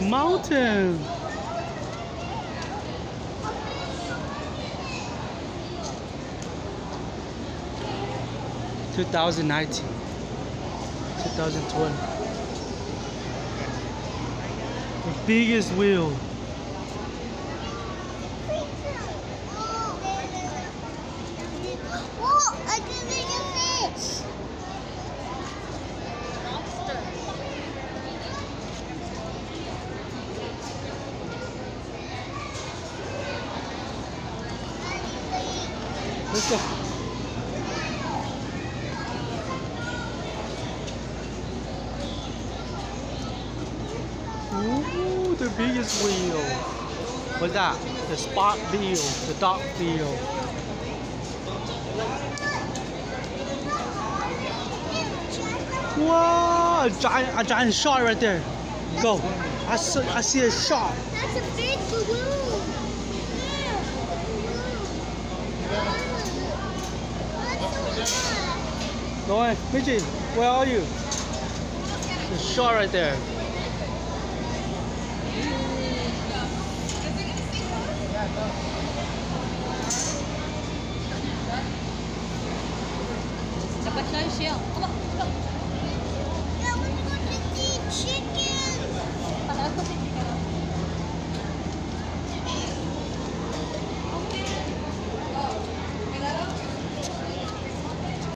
Mountain. 2019, 2020. The biggest wheel. Oh, I can make a fish. Let's go. Ooh, the biggest wheel. What's that? The spot wheel, the dog wheel. Wow, a giant shark right there. Go. I see a shark. That's a big balloon. Go on, Michi, where are you? The shark right there. Dapat lang siya.